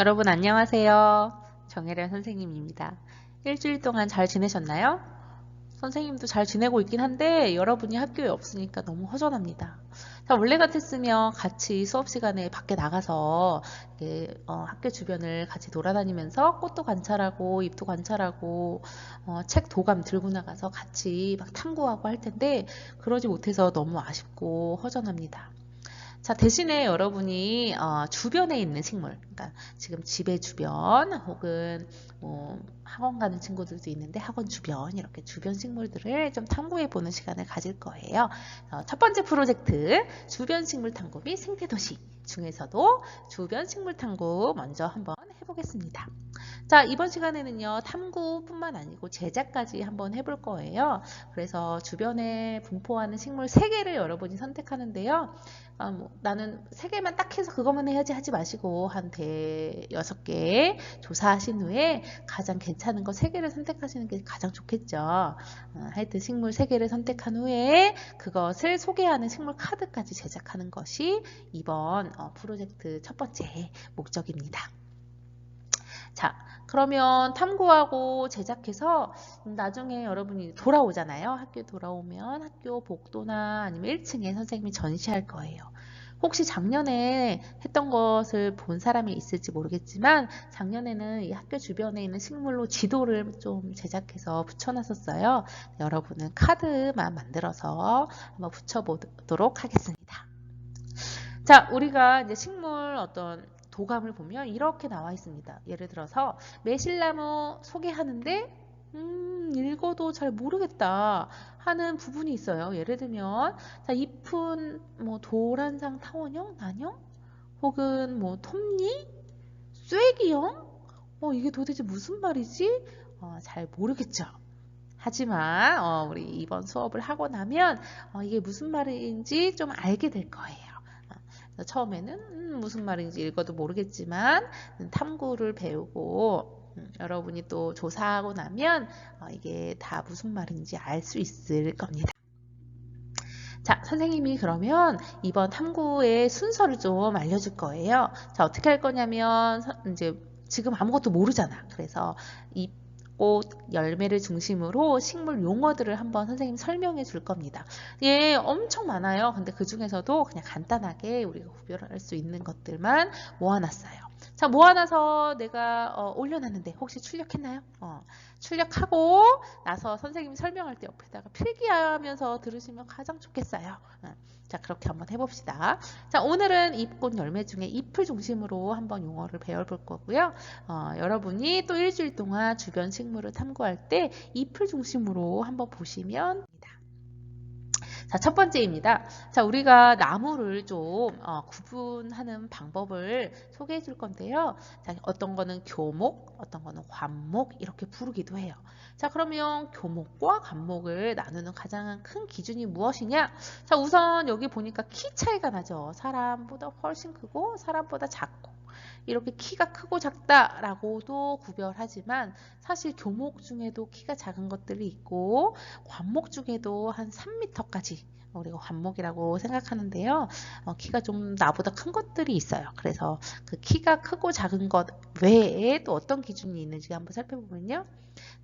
여러분 안녕하세요. 정혜련 선생님입니다. 일주일 동안 잘 지내셨나요? 선생님도 잘 지내고 있긴 한데 여러분이 학교에 없으니까 너무 허전합니다. 자, 원래 같았으면 같이 수업 시간에 밖에 나가서 학교 주변을 같이 돌아다니면서 꽃도 관찰하고 잎도 관찰하고 책 도감 들고 나가서 같이 막 탐구하고 할 텐데 그러지 못해서 너무 아쉽고 허전합니다. 자, 대신에 여러분이 주변에 있는 식물, 그러니까 지금 집의 주변 혹은 학원 가는 친구들도 있는데 학원 주변 이렇게 주변 식물들을 좀 탐구해 보는 시간을 가질 거예요. 첫 번째 프로젝트 주변 식물 탐구 및 생태도시 중에서도 주변 식물 탐구 먼저 한번 해보겠습니다. 자, 이번 시간에는요, 탐구뿐만 아니고 제작까지 한번 해볼 거예요. 그래서 주변에 분포하는 식물 3개를 여러분이 선택하는데요. 나는 3개만 딱 해서 그것만 해야지 하지 마시고 한 6개 조사하신 후에 가장 괜찮은 거 3개를 선택하시는 게 가장 좋겠죠. 하여튼 식물 3개를 선택한 후에 그것을 소개하는 식물 카드까지 제작하는 것이 이번 프로젝트 첫 번째 목적입니다. 자, 그러면 탐구하고 제작해서 나중에 여러분이 돌아오잖아요. 학교 돌아오면 학교 복도나 아니면 1층에 선생님이 전시할 거예요. 혹시 작년에 했던 것을 본 사람이 있을지 모르겠지만 작년에는 이 학교 주변에 있는 식물로 지도를 좀 제작해서 붙여놨었어요. 여러분은 카드만 만들어서 한번 붙여보도록 하겠습니다. 자, 우리가 이제 식물 어떤 도감을 보면 이렇게 나와 있습니다. 예를 들어서 매실나무 소개하는데 읽어도 잘 모르겠다 하는 부분이 있어요. 예를 들면 자, 잎은 뭐 도란상 타원형, 난형, 혹은 뭐 톱니, 쐐기형, 이게 도대체 무슨 말이지? 잘 모르겠죠. 하지만 우리 이번 수업을 하고 나면 이게 무슨 말인지 좀 알게 될 거예요. 처음에는 무슨 말인지 읽어도 모르겠지만 탐구를 배우고 여러분이 또 조사하고 나면 이게 다 무슨 말인지 알 수 있을 겁니다. 자, 선생님이 그러면 이번 탐구의 순서를 좀 알려줄 거예요. 자, 어떻게 할 거냐면 이제 지금 아무것도 모르잖아. 그래서 이 꽃, 열매를 중심으로 식물 용어들을 한번 선생님 설명해 줄 겁니다. 예, 엄청 많아요. 근데 그 중에서도 그냥 간단하게 우리가 구별할 수 있는 것들만 모아놨어요. 자, 모아놔서 내가 올려놨는데 혹시 출력했나요? 출력하고 나서 선생님이 설명할 때 옆에다가 필기하면서 들으시면 가장 좋겠어요. 자, 그렇게 한번 해봅시다. 자, 오늘은 잎꽃 열매 중에 잎을 중심으로 한번 용어를 배워볼 거고요. 여러분이 또 일주일 동안 주변 식물을 탐구할 때 잎을 중심으로 한번 보시면 됩니다. 자, 첫 번째입니다. 자, 우리가 나무를 좀 구분하는 방법을 소개해 줄 건데요. 자, 어떤 거는 교목, 어떤 거는 관목 이렇게 부르기도 해요. 자, 그러면 교목과 관목을 나누는 가장 큰 기준이 무엇이냐? 자, 우선 여기 보니까 키 차이가 나죠. 사람보다 훨씬 크고 사람보다 작고. 이렇게 키가 크고 작다라고도 구별하지만 사실 교목 중에도 키가 작은 것들이 있고 관목 중에도 한 3m까지 우리가 관목이라고 생각하는데요. 키가 좀 나보다 큰 것들이 있어요. 그래서 그 키가 크고 작은 것 외에 또 어떤 기준이 있는지 한번 살펴보면요.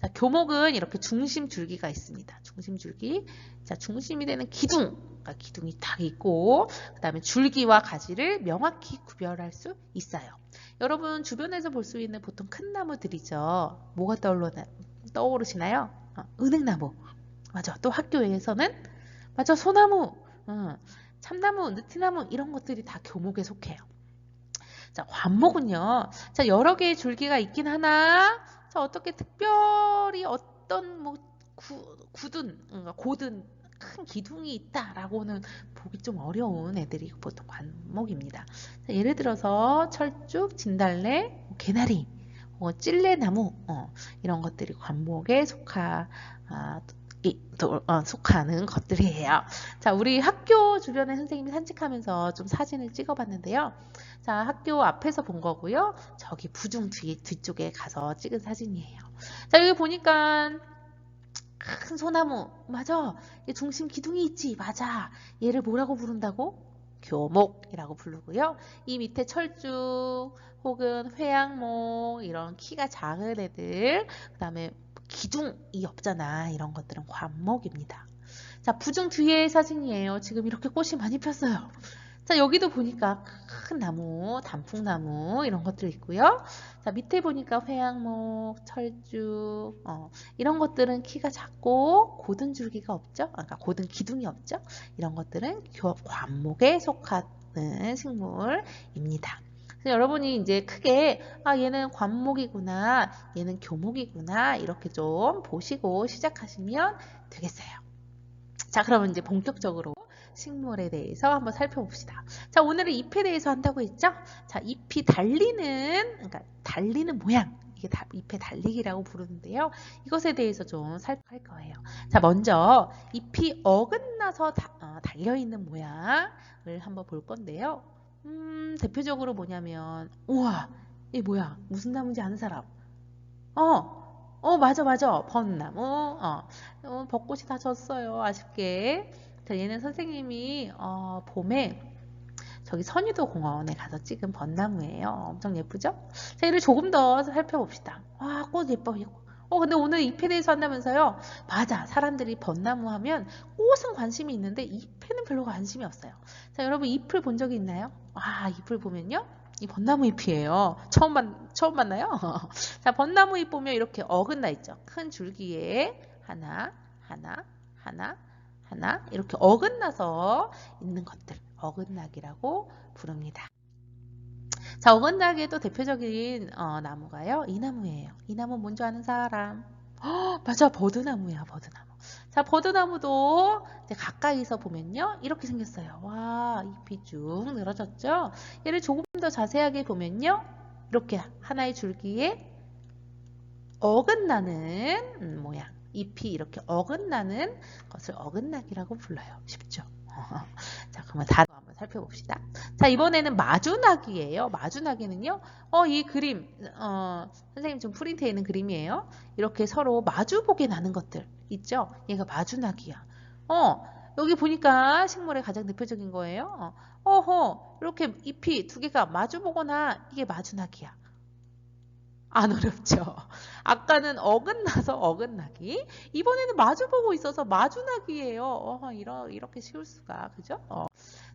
자, 교목은 이렇게 중심 줄기가 있습니다. 중심 줄기. 자, 중심이 되는 기둥. 그러니까 기둥이 딱 있고, 그 다음에 줄기와 가지를 명확히 구별할 수 있어요. 여러분, 주변에서 볼 수 있는 보통 큰 나무들이죠. 뭐가 떠오르시나요? 은행나무. 맞아. 또 학교에서는, 맞아. 소나무, 참나무, 느티나무, 이런 것들이 다 교목에 속해요. 자, 관목은요. 자, 여러 개의 줄기가 있긴 하나, 자, 어떻게 특별히 어떤 뭐 고든 큰 기둥이 있다라고는 보기 좀 어려운 애들이 보통 관목입니다. 자, 예를 들어서 철쭉, 진달래, 개나리, 찔레나무 이런 것들이 관목에 속하는 것들이에요. 자, 우리 학교 주변에 선생님이 산책하면서 좀 사진을 찍어봤는데요. 자, 학교 앞에서 본 거고요. 저기 부중 뒤쪽에 가서 찍은 사진이에요. 자, 여기 보니까 큰 소나무, 맞아. 중심 기둥이 있지, 맞아. 얘를 뭐라고 부른다고? 교목이라고 부르고요. 이 밑에 철쭉 혹은 회양목 이런 키가 작은 애들, 그 다음에 기둥이 없잖아. 이런 것들은 관목입니다. 자, 부중 뒤에 사진이에요. 지금 이렇게 꽃이 많이 폈어요. 자, 여기도 보니까 큰 나무, 단풍나무 이런 것들 있고요. 자, 밑에 보니까 회양목, 철쭉 이런 것들은 키가 작고 고든 줄기가 없죠. 그러니까 고든 기둥이 없죠. 이런 것들은 관목에 속하는 식물입니다. 그래서 여러분이 이제 크게 얘는 관목이구나, 얘는 교목이구나 이렇게 좀 보시고 시작하시면 되겠어요. 자, 그러면 이제 본격적으로 식물에 대해서 한번 살펴봅시다. 자, 오늘은 잎에 대해서 한다고 했죠? 자, 잎이 그러니까 달리는 모양. 이게 잎의 달리기라고 부르는데요. 이것에 대해서 좀 살펴볼 거예요. 자, 먼저 잎이 어긋나서 달려있는 모양을 한번 볼 건데요. 대표적으로 뭐냐면, 우와, 이게 뭐야? 무슨 나무인지 아는 사람? 맞아. 벚나무. 벚꽃이 다 졌어요. 아쉽게. 자, 얘는 선생님이 봄에 저기 선유도 공원에 가서 찍은 벚나무예요. 엄청 예쁘죠? 자, 얘를 조금 더 살펴봅시다. 와, 꽃 예뻐. 근데 오늘 잎에 대해서 한다면서요? 맞아. 사람들이 벚나무 하면 꽃은 관심이 있는데 잎에는 별로 관심이 없어요. 자, 여러분 잎을 본 적이 있나요? 잎을 보면요. 이 벚나무 잎이에요. 처음 만나요? 자, 벚나무 잎 보면 이렇게 어긋나 있죠. 큰 줄기에 하나 이렇게 어긋나서 있는 것들. 어긋나기라고 부릅니다. 자, 어긋나기에도 대표적인 나무가요. 이 나무예요. 이 나무 뭔지 아는 사람? 맞아. 버드나무야. 버드나무. 자, 버드나무도 이제 가까이서 보면요. 이렇게 생겼어요. 와, 잎이 쭉 늘어졌죠? 얘를 조금 더 자세하게 보면요. 이렇게 하나의 줄기에 어긋나는 모양. 잎이 이렇게 어긋나는 것을 어긋나기라고 불러요. 쉽죠? 자, 그러면 다도 한번 살펴봅시다. 자, 이번에는 마주나기예요. 마주나기는요. 이 그림, 선생님 좀 프린트해 있는 그림이에요. 이렇게 서로 마주보게 나는 것들 있죠? 얘가 마주나기야. 여기 보니까 식물의 가장 대표적인 거예요. 이렇게 잎이 두 개가 마주보거나 이게 마주나기야. 안 어렵죠? 아까는 어긋나서 어긋나기. 이번에는 마주보고 있어서 마주나기예요. 이렇게 쉬울 수가. 그죠?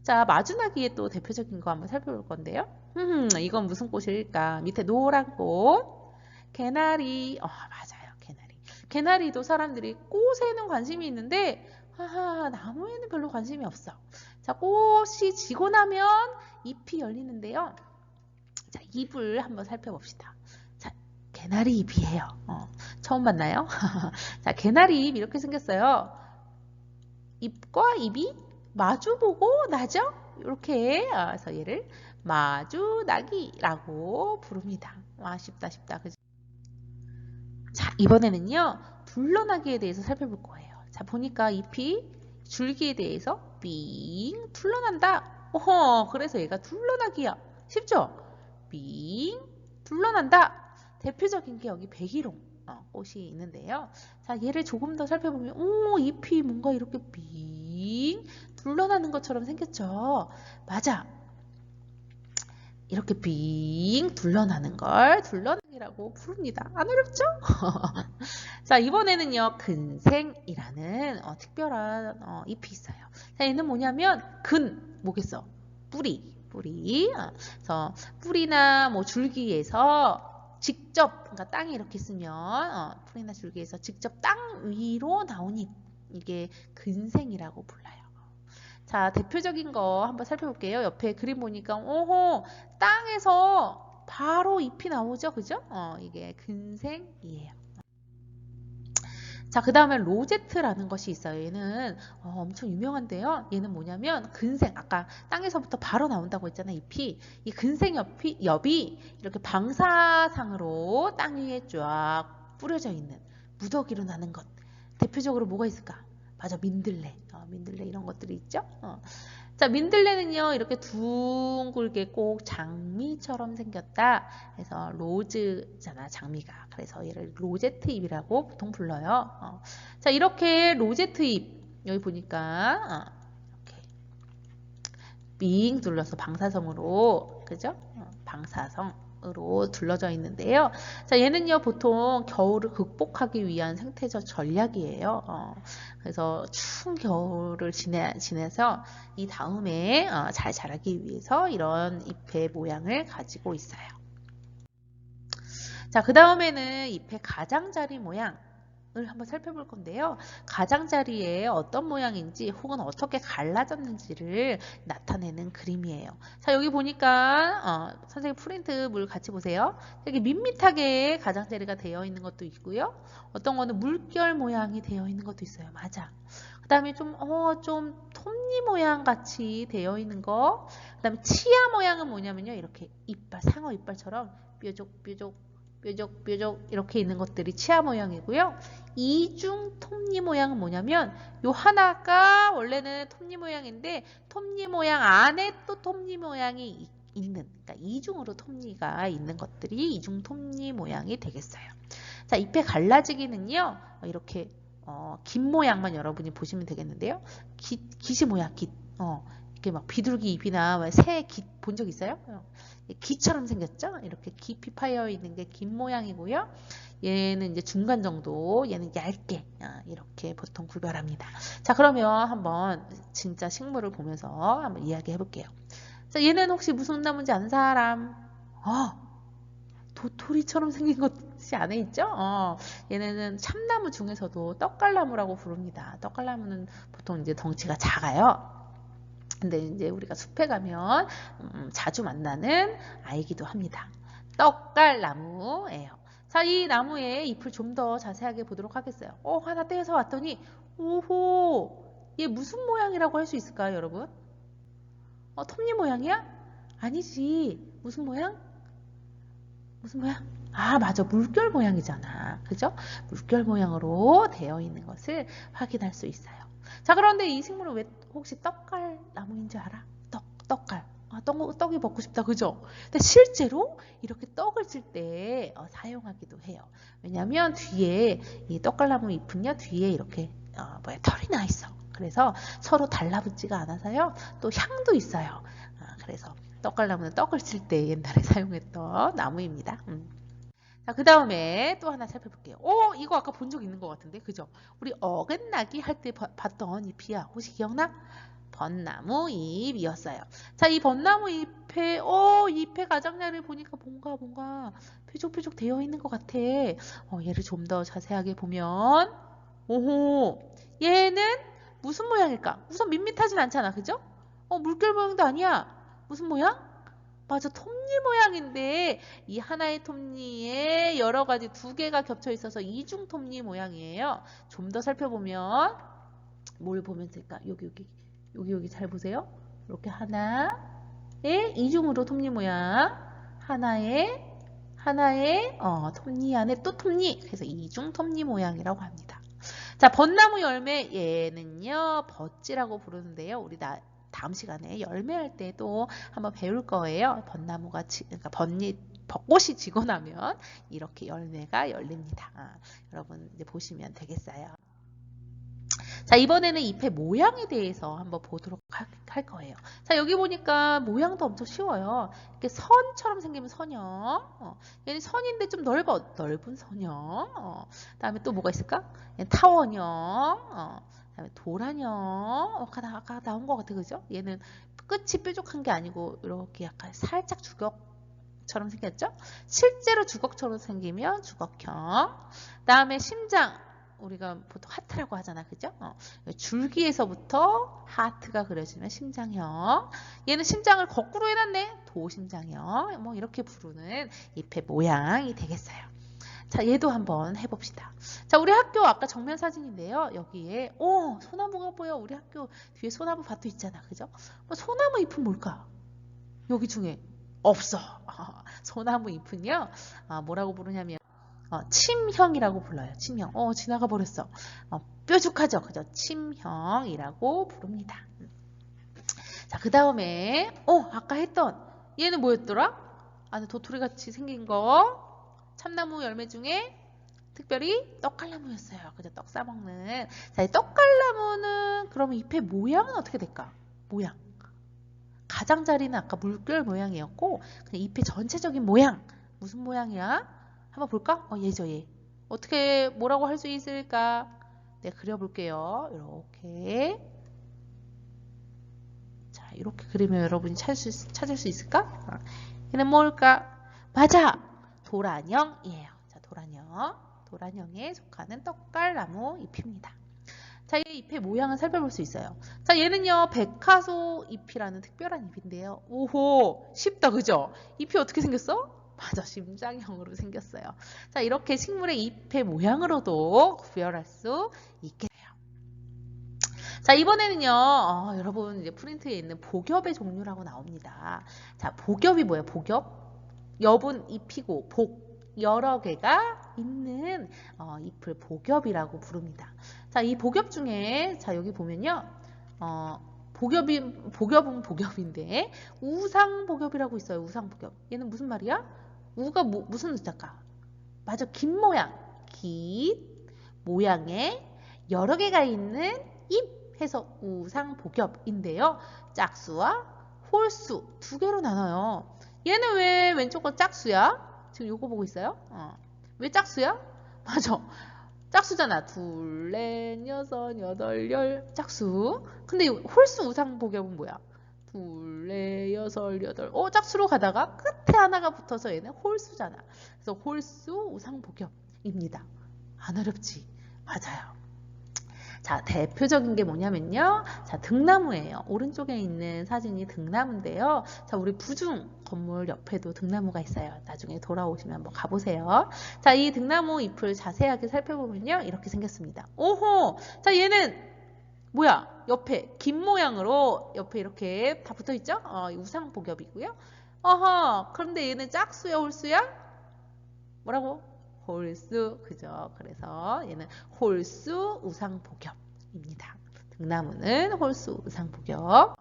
자, 마주나기의 또 대표적인 거 한번 살펴볼 건데요. 이건 무슨 꽃일까? 밑에 노란 꽃. 개나리. 맞아요. 개나리. 개나리도 사람들이 꽃에는 관심이 있는데 나무에는 별로 관심이 없어. 자, 꽃이 지고 나면 잎이 열리는데요. 자, 잎을 한번 살펴봅시다. 개나리 잎이에요. 처음 만나요? 자, 개나리 잎 이렇게 생겼어요. 잎과 잎이 마주보고 나죠? 이렇게 그래서 얘를 마주나기라고 부릅니다. 와, 쉽다. 그죠? 자, 이번에는요. 둘러나기에 대해서 살펴볼 거예요. 자, 보니까 잎이 줄기에 대해서 삥 둘러난다. 그래서 얘가 둘러나기야. 쉽죠? 삥 둘러난다. 대표적인 게 여기 백일홍 꽃이 있는데요. 자, 얘를 조금 더 살펴보면 잎이 뭔가 이렇게 빙 둘러나는 것처럼 생겼죠. 맞아. 이렇게 빙 둘러나는 걸 둘러나기라고 부릅니다. 안 어렵죠? 자, 이번에는요. 근생이라는 특별한 잎이 있어요. 자, 얘는 뭐냐면 뭐겠어? 뿌리. 그래서 뿌리나 뭐 줄기에서 직접, 그러니까 땅에 이렇게 있으면 풀이나 줄기에서 직접 땅 위로 나온 잎, 이게 근생이라고 불러요. 자, 대표적인 거 한번 살펴볼게요. 옆에 그림 보니까 땅에서 바로 잎이 나오죠, 그죠? 이게 근생이에요. 자, 그 다음에 로제트라는 것이 있어요. 얘는 엄청 유명한데요. 얘는 뭐냐면 근생, 아까 땅에서부터 바로 나온다고 했잖아요. 잎이. 이 근생 엽이 이렇게 방사상으로 땅 위에 쫙 뿌려져 있는 무더기로 나는 것. 대표적으로 뭐가 있을까? 맞아, 민들레. 민들레 이런 것들이 있죠. 자, 민들레는요, 이렇게 둥글게 꼭 장미처럼 생겼다. 그래서 로즈잖아, 장미가. 그래서 얘를 로제트 잎이라고 보통 불러요. 자, 이렇게 로제트 잎, 여기 보니까, 이렇게 빙 둘러서 방사성으로, 그죠? 방사성으로 둘러져 있는데요. 자, 얘는요, 보통 겨울을 극복하기 위한 생태적 전략이에요. 그래서 추운 겨울을 지내서 이 다음에 잘 자라기 위해서 이런 잎의 모양을 가지고 있어요. 자, 그 다음에는 잎의 가장자리 모양을 한번 살펴볼 건데요. 가장자리에 어떤 모양인지 혹은 어떻게 갈라졌는지를 나타내는 그림이에요. 자, 여기 보니까 선생님 프린트 물 같이 보세요. 여기 밋밋하게 가장자리가 되어 있는 것도 있고요. 어떤 거는 물결 모양이 되어 있는 것도 있어요. 맞아. 그 다음에 좀 톱니 모양 같이 되어 있는 거. 그 다음에 치아 모양은 뭐냐면요. 이렇게 이빨, 상어 이빨처럼 뾰족뾰족 뾰족 이렇게 있는 것들이 치아 모양이고요. 이중 톱니 모양은 뭐냐면 요 하나가 원래는 톱니 모양인데 톱니 모양 안에 또 톱니 모양이 있는, 그러니까 이중으로 톱니가 있는 것들이 이중 톱니 모양이 되겠어요. 자, 잎의 갈라지기는요. 이렇게 깃 모양만 여러분이 보시면 되겠는데요. 깃이 뭐야? 깃. 이렇게 막 비둘기 잎이나 새 깃 본 적 있어요? 깃처럼 생겼죠? 이렇게 깊이 파여 있는 게 깃 모양이고요. 얘는 이제 중간 정도, 얘는 얇게 이렇게 보통 구별합니다. 자, 그러면 한번 진짜 식물을 보면서 한번 이야기해 볼게요. 자, 얘는 혹시 무슨 나무인지 아는 사람? 도토리처럼 생긴 것이 안에 있죠? 얘네는 참나무 중에서도 떡갈나무라고 부릅니다. 떡갈나무는 보통 이제 덩치가 작아요. 근데 이제 우리가 숲에 가면 자주 만나는 아이기도 합니다. 떡갈나무예요. 자, 이 나무의 잎을 좀 더 자세하게 보도록 하겠어요. 하나 떼서 왔더니 오호, 얘 무슨 모양이라고 할 수 있을까요, 여러분? 톱니 모양이야? 아니지. 무슨 모양? 무슨 모양? 맞아. 물결 모양이잖아. 그죠? 물결 모양으로 되어 있는 것을 확인할 수 있어요. 자, 그런데 이 식물은 왜 혹시 떡갈 나무인지 알아? 떡갈. 떡이 먹고 싶다. 그죠? 근데 실제로 이렇게 떡을 찔 때 사용하기도 해요. 왜냐하면 뒤에 이 떡갈나무 잎은요, 뒤에 이렇게 털이 나 있어. 그래서 서로 달라붙지가 않아서요. 또 향도 있어요. 그래서 떡갈나무는 떡을 칠 때 옛날에 사용했던 나무입니다. 자, 그 다음에 또 하나 살펴볼게요. 이거 아까 본 적 있는 것 같은데, 그죠? 우리 어긋나기 할 때 봤던 잎이야. 혹시 기억나? 벚나무 잎이었어요. 자, 이 벚나무 잎의 가장자리를 보니까 뭔가 뾰족뾰족 되어 있는 것 같아. 얘를 좀 더 자세하게 보면, 오호, 얘는 무슨 모양일까? 우선 밋밋하진 않잖아, 그죠? 물결 모양도 아니야. 무슨 모양? 맞아, 톱니 모양인데 이 하나의 톱니에 여러 가지 두 개가 겹쳐 있어서 이중 톱니 모양이에요. 좀 더 살펴보면 뭘 보면 될까? 여기 잘 보세요. 이렇게 하나의 이중으로 톱니 모양, 하나의 톱니 안에 또 톱니, 그래서 이중 톱니 모양이라고 합니다. 자, 벚나무 열매, 얘는요 벚지라고 부르는데요. 우리 다음 시간에 열매할 때도 한번 배울 거예요. 그러니까 벚꽃이 지고 나면 이렇게 열매가 열립니다. 여러분 이제 보시면 되겠어요. 자, 이번에는 잎의 모양에 대해서 한번 보도록 할 거예요. 자, 여기 보니까 모양도 엄청 쉬워요. 이렇게 선처럼 생기면 선형. 얘는 선인데 좀 넓은 선형. 그다음에 또 뭐가 있을까? 타원형. 그다음에 도란형. 아까 나온 것 같아, 그죠? 얘는 끝이 뾰족한 게 아니고 이렇게 약간 살짝 주걱처럼 생겼죠? 실제로 주걱처럼 생기면 주걱형. 그다음에 심장. 우리가 보통 하트라고 하잖아, 그죠? 줄기에서부터 하트가 그려지면 심장형. 얘는 심장을 거꾸로 해놨네. 도심장형. 뭐 이렇게 부르는 잎의 모양이 되겠어요. 자, 얘도 한번 해봅시다. 자, 우리 학교 아까 정면 사진인데요. 여기에 소나무가 보여. 우리 학교 뒤에 소나무 밭도 있잖아, 그죠? 소나무 잎은 뭘까? 여기 중에 없어. 소나무 잎은요, 뭐라고 부르냐면 침형이라고 불러요. 침형. 지나가 버렸어. 뾰족하죠. 그죠? 침형이라고 부릅니다. 자, 그 다음에 아까 했던 얘는 뭐였더라? 안에 도토리같이 생긴 거. 참나무 열매 중에 특별히 떡갈나무였어요. 그죠? 떡 싸먹는. 자, 이 떡갈나무는 그러면 잎의 모양은 어떻게 될까? 모양. 가장자리는 아까 물결 모양이었고 그냥 잎의 전체적인 모양 무슨 모양이야? 한번 볼까? 얘죠 얘. 어떻게 뭐라고 할 수 있을까? 네, 그려볼게요. 이렇게. 자, 이렇게 그리면 여러분이 찾을 수 있을까? 얘는 뭘까? 맞아! 도란형이에요. 자, 도란형에 속하는 떡갈나무 잎입니다. 자, 이 잎의 모양을 살펴볼 수 있어요. 자, 얘는요, 백화소 잎이라는 특별한 잎인데요. 오호, 쉽다, 그죠? 잎이 어떻게 생겼어? 맞아, 심장형으로 생겼어요. 자, 이렇게 식물의 잎의 모양으로도 구별할 수 있게 돼요. 자, 이번에는요, 여러분 이제 프린트에 있는 복엽의 종류라고 나옵니다. 자, 복엽이 뭐예요? 복엽? 엽은 잎이고 복 여러 개가 있는 잎을 복엽이라고 부릅니다. 자, 이 복엽 중에 자 여기 보면요, 복엽은 복엽인데 우상복엽이라고 있어요. 우상복엽. 얘는 무슨 말이야? 우가 무슨 글자일까? 맞아, 긴 모양에 여러 개가 있는 잎 해서 우상복엽인데요. 짝수와 홀수 두 개로 나눠요. 얘는 왜 왼쪽 건 짝수야? 지금 요거 보고 있어요? 왜 짝수야? 맞아. 짝수잖아. 둘, 넷, 여섯, 여덟, 열. 짝수. 근데 홀수 우상복엽은 뭐야? 둘, 넷, 여섯, 여덟. 짝수로 가다가 끝에 하나가 붙어서 얘는 홀수잖아. 그래서 홀수 우상복엽입니다. 안 어렵지? 맞아요. 자, 대표적인 게 뭐냐면요. 자, 등나무예요. 오른쪽에 있는 사진이 등나무인데요. 자, 우리 부중 건물 옆에도 등나무가 있어요. 나중에 돌아오시면 한번 가보세요. 자, 이 등나무 잎을 자세하게 살펴보면요. 이렇게 생겼습니다. 오호! 자, 얘는 뭐야? 옆에 긴 모양으로 옆에 이렇게 다 붙어있죠? 우상복엽이고요. 그런데 얘는 짝수야, 홀수야? 뭐라고? 홀수, 그죠? 그래서 얘는 홀수 우상복엽입니다. 등나무는 홀수 우상복엽.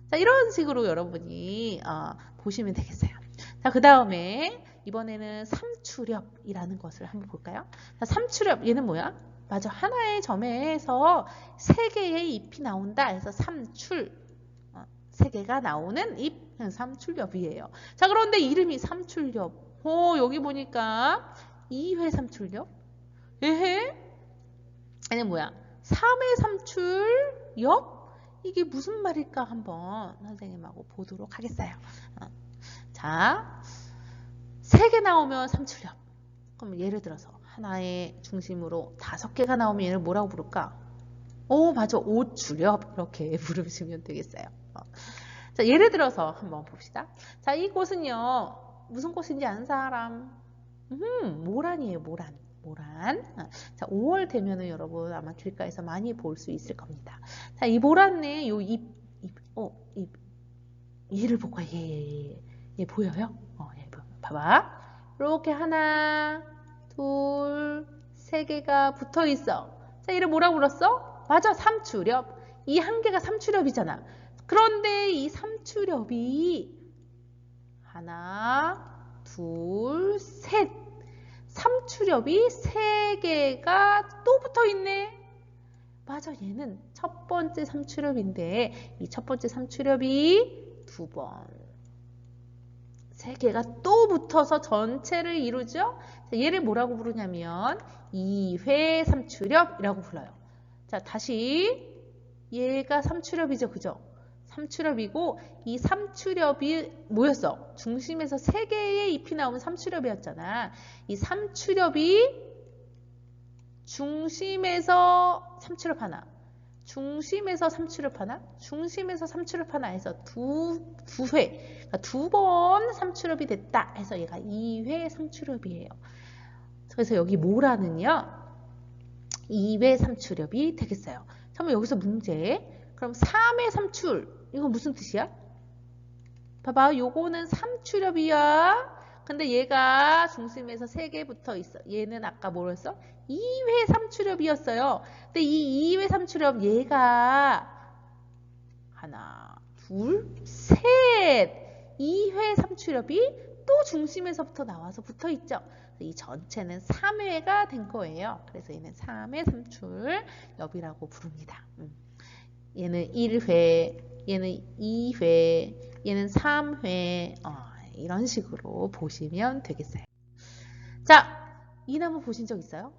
자, 이런 식으로 여러분이 보시면 되겠어요. 자, 그 다음에 이번에는 삼출엽이라는 것을 한번 볼까요? 자, 삼출엽, 얘는 뭐야? 맞아, 하나의 점에서 세 개의 잎이 나온다 해서 삼출, 세 개가 나오는 잎, 삼출엽이에요. 자, 그런데 이름이 삼출엽. 여기 보니까 2회 삼출엽? 에헤? 얘는 뭐야? 3회 삼출엽? 이게 무슨 말일까 한번 선생님하고 보도록 하겠어요. 자, 3개 나오면 삼출엽. 그럼 예를 들어서 하나의 중심으로 5개가 나오면 얘를 뭐라고 부를까? 맞아, 5출엽 이렇게 부르시면 되겠어요. 자, 예를 들어서 한번 봅시다. 자, 이 꽃은요, 무슨 꽃인지 아는 사람? 모란이에요, 모란. 자, 5월 되면은 여러분 아마 길가에서 많이 볼 수 있을 겁니다. 자, 이 모란의 요 잎, 얘를 볼까? 얘 보여요? 얘 봐봐. 이렇게 하나, 둘, 세 개가 붙어 있어. 자, 얘를 뭐라고 불렀어? 맞아, 삼출엽. 이 한 개가 삼출엽이잖아. 그런데 이 삼출엽이 하나, 둘, 셋. 삼출엽이 3개가 또 붙어 있네. 맞아, 얘는 첫 번째 삼출엽인데 이 첫 번째 삼출엽이 2번. 3개가 또 붙어서 전체를 이루죠. 자, 얘를 뭐라고 부르냐면 2회 삼출엽이라고 불러요. 자, 다시 얘가 삼출엽이죠, 그죠? 삼출엽이고 이 삼출엽이 뭐였어? 중심에서 3개의 잎이 나오면 삼출엽이었잖아. 이 삼출엽이 중심에서 삼출엽 하나, 중심에서 삼출엽 하나, 중심에서 삼출엽 하나 해서 두 회, 그러니까 2번 삼출엽이 됐다 해서 얘가 2회 삼출엽이에요. 그래서 여기 모라는요 2회 삼출엽이 되겠어요. 그러면 여기서 문제. 그럼 3회 삼출 이건 무슨 뜻이야? 봐봐, 요거는 삼출엽이야. 근데 얘가 중심에서 3개 붙어 있어. 얘는 아까 뭐랬어? 2회 삼출엽이었어요. 근데 이 2회 삼출엽 얘가 하나, 둘, 셋. 2회 삼출엽이 또 중심에서부터 나와서 붙어 있죠. 이 전체는 3회가 된 거예요. 그래서 얘는 3회 삼출엽이라고 부릅니다. 얘는 1회, 얘는 2회, 얘는 3회 이런 식으로 보시면 되겠어요. 자, 이 나무 보신 적 있어요?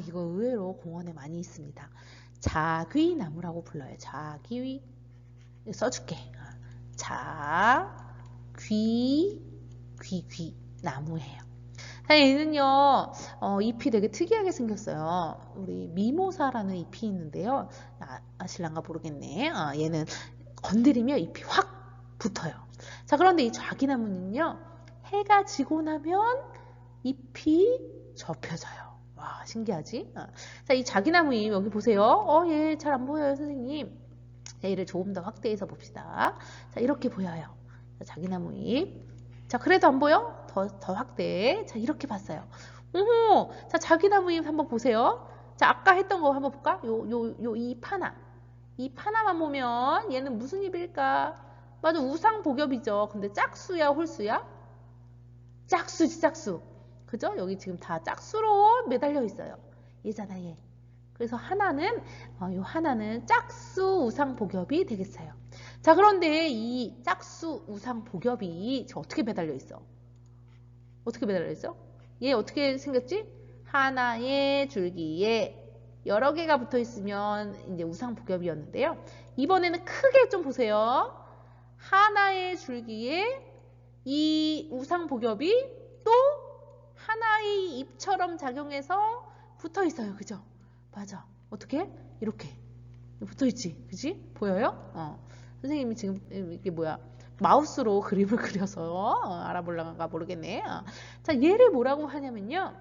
이거 의외로 공원에 많이 있습니다. 자귀나무라고 불러요. 자귀 써줄게. 귀 나무예요. 자, 얘는요, 잎이 되게 특이하게 생겼어요. 우리 미모사라는 잎이 있는데요. 아실란가 모르겠네. 얘는 건드리면 잎이 확 붙어요. 자, 그런데 이 자귀나무는요, 해가 지고 나면 잎이 접혀져요. 와, 신기하지? 자, 이 자귀나무 잎 여기 보세요. 얘 잘 안 보여요, 선생님. 자, 얘를 조금 더 확대해서 봅시다. 자, 이렇게 보여요. 자, 자귀나무 잎. 자, 그래도 안 보여? 더 확대. 자, 이렇게 봤어요. 오호! 자, 자귀나무 잎 한번 보세요. 자, 아까 했던 거 한번 볼까? 요 잎 하나. 잎 하나만 보면 얘는 무슨 잎일까? 맞아, 우상복엽이죠. 근데 짝수야, 홀수야? 짝수지, 짝수. 그죠? 여기 지금 다 짝수로 매달려 있어요. 얘잖아, 얘. 그래서 요 하나는 짝수 우상복엽이 되겠어요. 자, 그런데 이 짝수 우상복엽이 어떻게 매달려 있어? 어떻게 매달려 있어? 얘 어떻게 생겼지? 하나의 줄기에 여러 개가 붙어 있으면 이제 우상복엽이었는데요. 이번에는 크게 좀 보세요. 하나의 줄기에 이 우상복엽이 또 하나의 잎처럼 작용해서 붙어 있어요. 그죠? 맞아. 어떻게? 이렇게 붙어 있지. 그지? 보여요? 선생님이 지금 이게 뭐야? 마우스로 그림을 그려서 알아보려는가 모르겠네. 자, 얘를 뭐라고 하냐면요.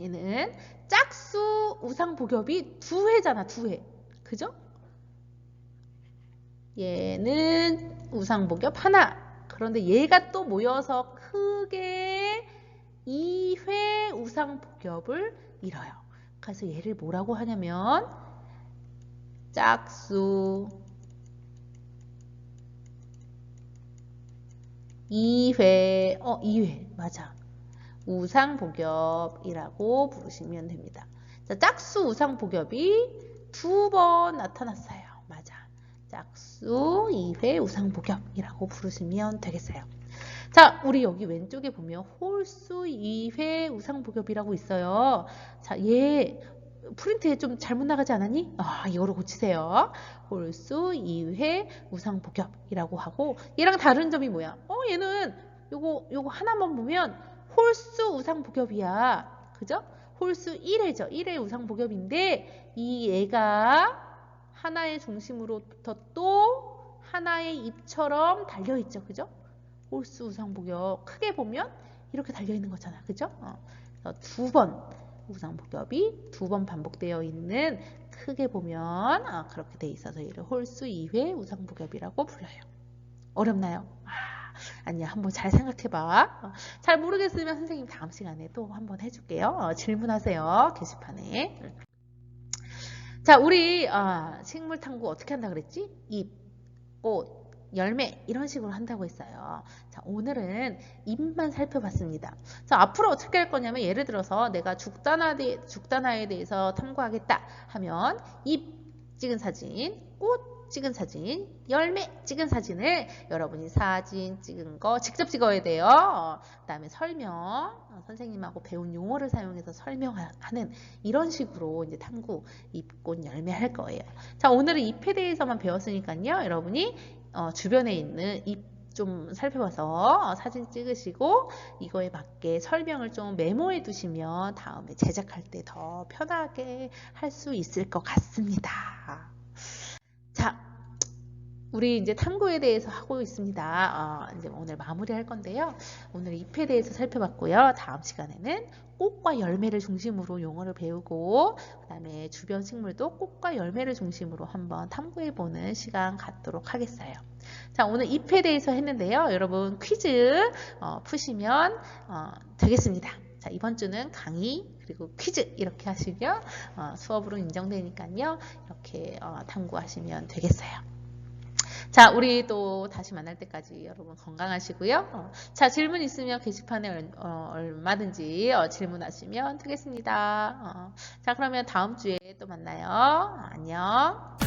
얘는 짝수 우상복엽이 두 회잖아. 두 회. 그죠? 얘는 우상복엽 하나. 그런데 얘가 또 모여서 크게 2회 우상복엽을 이뤄요. 그래서 얘를 뭐라고 하냐면 짝수 2회 2회 맞아. 우상복엽이라고 부르시면 됩니다. 자, 짝수 우상복엽이 두 번 나타났어요. 맞아. 짝수 2회 우상복엽이라고 부르시면 되겠어요. 자, 우리 여기 왼쪽에 보면 홀수 2회 우상복엽이라고 있어요. 자, 얘 프린트에 좀 잘못 나가지 않았니? 이거로 고치세요. 홀수 2회 우상복엽이라고 하고 얘랑 다른 점이 뭐야? 얘는 요거 하나만 보면 홀수 우상복엽이야. 그죠? 홀수 1회죠. 1회 우상복엽인데 이 얘가 하나의 중심으로부터 또 하나의 잎처럼 달려있죠. 그죠? 홀수 우상복엽 크게 보면 이렇게 달려있는 거잖아. 그죠? 두 번 우상복엽이 두 번 반복되어 있는 크게 보면 그렇게 돼 있어서 얘를 홀수 2회 우상복엽이라고 불러요. 어렵나요? 아니야, 한번 잘 생각해봐. 잘 모르겠으면 선생님 다음 시간에 또 한번 해줄게요. 질문하세요. 게시판에. 자, 우리 식물 탐구 어떻게 한다 그랬지? 잎, 꽃, 열매 이런 식으로 한다고 했어요. 자, 오늘은 잎만 살펴봤습니다. 자, 앞으로 어떻게 할 거냐면 예를 들어서 내가 죽단화에 대해서 탐구하겠다 하면 잎 찍은 사진, 꽃 찍은 사진, 열매 찍은 사진을 여러분이 사진 찍은 거 직접 찍어야 돼요. 그 다음에 설명, 선생님하고 배운 용어를 사용해서 설명하는 이런 식으로 이제 탐구, 잎, 꽃, 열매 할 거예요. 자, 오늘은 잎에 대해서만 배웠으니까요. 여러분이 주변에 있는 잎 좀 살펴봐서 사진 찍으시고 이거에 맞게 설명을 좀 메모해 두시면 다음에 제작할 때 더 편하게 할 수 있을 것 같습니다. 자, 우리 이제 탐구에 대해서 하고 있습니다. 이제 오늘 마무리할 건데요. 오늘 잎에 대해서 살펴봤고요. 다음 시간에는 꽃과 열매를 중심으로 용어를 배우고 그 다음에 주변 식물도 꽃과 열매를 중심으로 한번 탐구해보는 시간 갖도록 하겠어요. 자, 오늘 잎에 대해서 했는데요. 여러분 퀴즈 푸시면 되겠습니다. 자, 이번 주는 강의 그리고 퀴즈 이렇게 하시면 수업으로 인정되니까요. 이렇게 탐구하시면 되겠어요. 자, 우리 또 다시 만날 때까지 여러분 건강하시고요. 자, 질문 있으면 게시판에 얼마든지 질문하시면 되겠습니다. 자, 그러면 다음 주에 또 만나요. 안녕.